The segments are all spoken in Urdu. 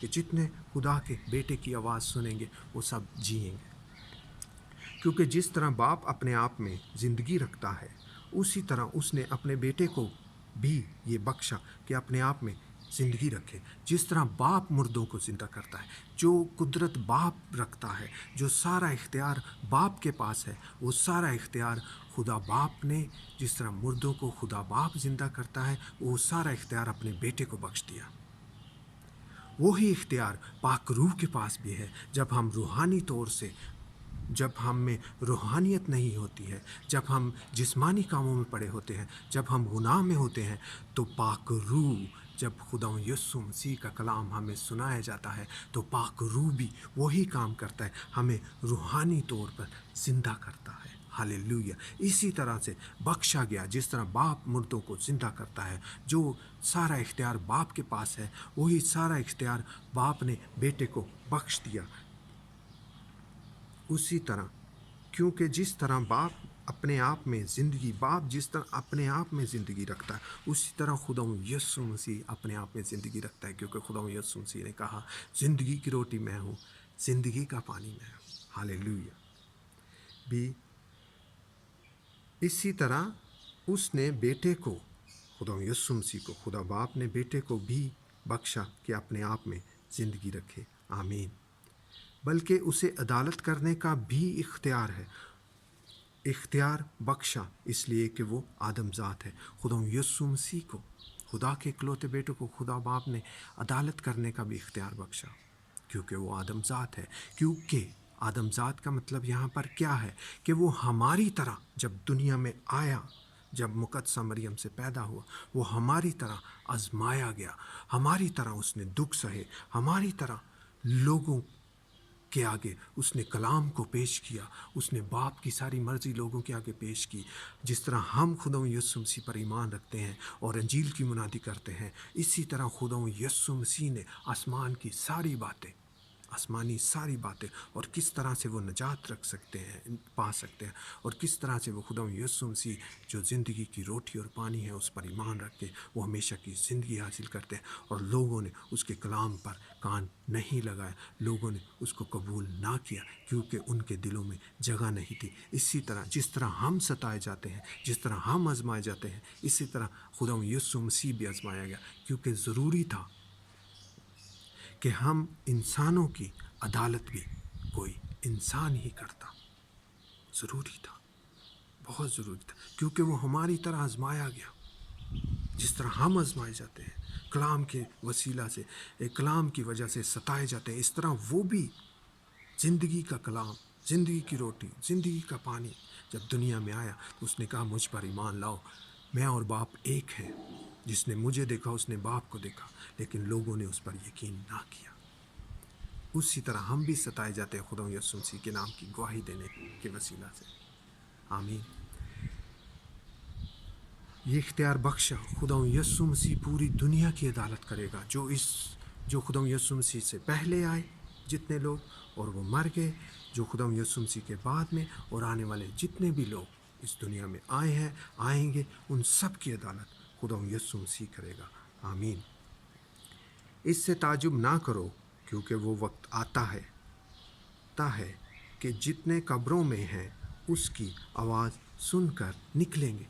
کہ جتنے خدا کے بیٹے کی آواز سنیں گے وہ سب جئیں گے، کیونکہ جس طرح باپ اپنے آپ میں زندگی رکھتا ہے اسی طرح اس نے اپنے بیٹے کو بھی یہ بخشا کہ اپنے آپ میں زندگی رکھے۔ جس طرح باپ مردوں کو زندہ کرتا ہے، جو قدرت باپ رکھتا ہے، جو سارا اختیار باپ کے پاس ہے، وہ سارا اختیار خدا باپ نے جس طرح مردوں کو خدا باپ زندہ کرتا ہے، وہ سارا اختیار اپنے بیٹے کو بخش دیا۔ وہی اختیار پاک روح کے پاس بھی ہے۔ جب ہم روحانی طور سے، جب ہم میں روحانیت نہیں ہوتی ہے، جب ہم جسمانی کاموں میں پڑے ہوتے ہیں، جب ہم گناہ میں ہوتے ہیں، تو پاک روح، جب خدا یسوع مسیح کا کلام ہمیں سنایا جاتا ہے تو پاک روح بھی وہی کام کرتا ہے، ہمیں روحانی طور پر زندہ کرتا ہے۔ ہاللیلویہ۔ اسی طرح سے بخشا گیا، جس طرح باپ مردوں کو زندہ کرتا ہے، جو سارا اختیار باپ کے پاس ہے وہی سارا اختیار باپ نے بیٹے کو بخش دیا۔ اسی طرح، کیونکہ جس طرح باپ جس طرح اپنے آپ میں زندگی رکھتا ہے اسی طرح خدا یسوع مسیح اپنے آپ میں زندگی رکھتا ہے، کیونکہ خدا یسوع مسیح نے کہا زندگی کی روٹی میں ہوں، زندگی کا پانی میں ہوں۔ ہاللیلویہ۔ بھی اسی طرح اس نے بیٹے کو، خدا یسوع مسیح کو، خدا باپ نے بیٹے کو بھی بخشا کہ اپنے آپ میں زندگی رکھے۔ آمین۔ بلکہ اسے عدالت کرنے کا بھی اختیار ہے۔ اختیار بخشا اس لیے کہ وہ آدم ذات ہے۔ خدا یسوع مسیح کو، خدا کے اکلوتے بیٹے کو، خدا باپ نے عدالت کرنے کا بھی اختیار بخشا، کیونکہ وہ آدم ذات ہے۔ کیونکہ آدم ذات کا مطلب یہاں پر کیا ہے؟ کہ وہ ہماری طرح جب دنیا میں آیا، جب مقدسہ مریم سے پیدا ہوا، وہ ہماری طرح آزمایا گیا، ہماری طرح اس نے دکھ سہے، ہماری طرح لوگوں کے آگے اس نے کلام کو پیش کیا، اس نے باپ کی ساری مرضی لوگوں کے آگے پیش کی۔ جس طرح ہم خدا یسوع مسیح پر ایمان رکھتے ہیں اور انجیل کی منادی کرتے ہیں، اسی طرح خدا یسوع مسیح نے آسمانی ساری باتیں اور کس طرح سے وہ نجات پا سکتے ہیں، اور کس طرح سے وہ خدا یسوع مسیح جو زندگی کی روٹی اور پانی ہے اس پر ایمان رکھ کے وہ ہمیشہ کی زندگی حاصل کرتے ہیں۔ اور لوگوں نے اس کے کلام پر کان نہیں لگایا، لوگوں نے اس کو قبول نہ کیا کیونکہ ان کے دلوں میں جگہ نہیں تھی۔ اسی طرح جس طرح ہم ستائے جاتے ہیں، جس طرح ہم آزمائے جاتے ہیں، اسی طرح خدا یسوع مسیح بھی آزمایا گیا، کیونکہ ضروری تھا کہ ہم انسانوں کی عدالت بھی کوئی انسان ہی کرتا۔ ضروری تھا، بہت ضروری تھا، کیونکہ وہ ہماری طرح آزمایا گیا۔ جس طرح ہم آزمائے جاتے ہیں کلام کے وسیلہ سے، کلام کی وجہ سے ستائے جاتے ہیں، اس طرح وہ بھی زندگی کا کلام، زندگی کی روٹی، زندگی کا پانی جب دنیا میں آیا تو اس نے کہا مجھ پر ایمان لاؤ، میں اور باپ ایک ہیں۔ جس نے مجھے دیکھا اس نے باپ کو دیکھا، لیکن لوگوں نے اس پر یقین نہ کیا۔ اسی طرح ہم بھی ستائے جاتے ہیں خدا یسوع مسیح کے نام کی گواہی دینے کے وسیلہ سے۔ آمین۔ یہ اختیار بخشا، خدا یسوع مسیح پوری دنیا کی عدالت کرے گا، جو خدا یسوع مسیح سے پہلے آئے جتنے لوگ، اور وہ مر گئے، جو خدا یسوع مسیح کے بعد میں، اور آنے والے جتنے بھی لوگ اس دنیا میں آئے ہیں، آئیں گے، ان سب کی عدالت خدا یسوع مسیح کرے گا۔ آمین۔ اس سے تعجب نہ کرو، کیونکہ وہ وقت آتا ہے کہ جتنے قبروں میں ہیں اس کی آواز سن کر نکلیں گے۔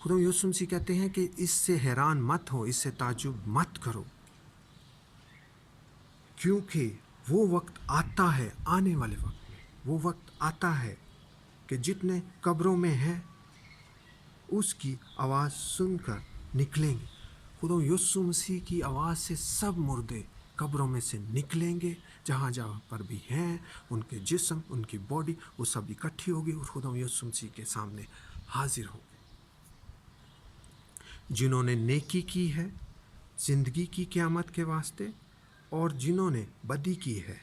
خدا یسوع مسیح کہتے ہیں کہ اس سے حیران مت ہو، اس سے تعجب مت کرو، کیونکہ وہ وقت آتا ہے، آنے والے وقت میں وہ وقت آتا ہے کہ جتنے قبروں میں ہیں اس کی آواز سن کر نکلیں گے۔ خدا یسوع مسیح کی آواز سے سب مردے قبروں میں سے نکلیں گے، جہاں جہاں پر بھی ہیں، ان کے جسم، ان کی باڈی، وہ سب اکٹھی ہوگی اور خدا یسوع مسیح کے سامنے حاضر ہوں گے۔ جنہوں نے نیکی کی ہے زندگی کی قیامت کے واسطے، اور جنہوں نے بدی کی ہے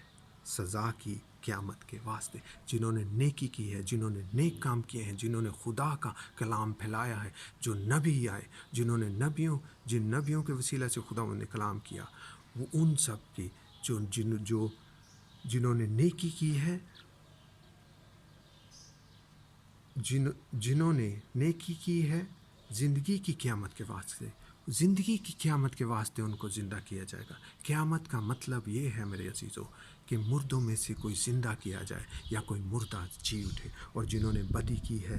سزا کی قیامت کے واسطے۔ جنہوں نے نیکی کی ہے، جنہوں نے نیک کام کیے ہیں، جنہوں نے خدا کا کلام پھیلایا ہے، جو نبی آئے، جن نبیوں کے وسیلہ سے خدا نے کلام کیا، وہ ان سب کی جنہوں نے نیکی کی ہے، جنہوں نے نیکی کی ہے زندگی کی قیامت کے واسطے، زندگی کی قیامت کے واسطے ان کو زندہ کیا جائے گا۔ قیامت کا مطلب یہ ہے میرے عزیزو کہ مردوں میں سے کوئی زندہ کیا جائے یا کوئی مردہ جی اٹھے، اور جنہوں نے بدی کی ہے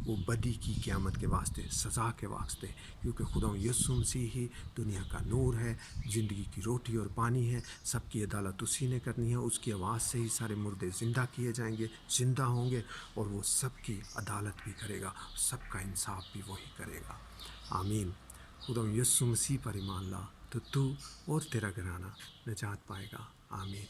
وہ بدی کی قیامت کے واسطے، سزا کے واسطے، کیونکہ خدا یسوع مسیح ہی دنیا کا نور ہے، زندگی کی روٹی اور پانی ہے، سب کی عدالت اسی نے کرنی ہے، اس کی آواز سے ہی سارے مردے زندہ کیے جائیں گے، زندہ ہوں گے، اور وہ سب کی عدالت بھی کرے گا، سب کا انصاف بھی وہی کرے گا۔ آمین۔ خدا یسوع مسیح پر ایمان لا تو اور تیرا گھرانہ نجات پائے گا۔ آمین۔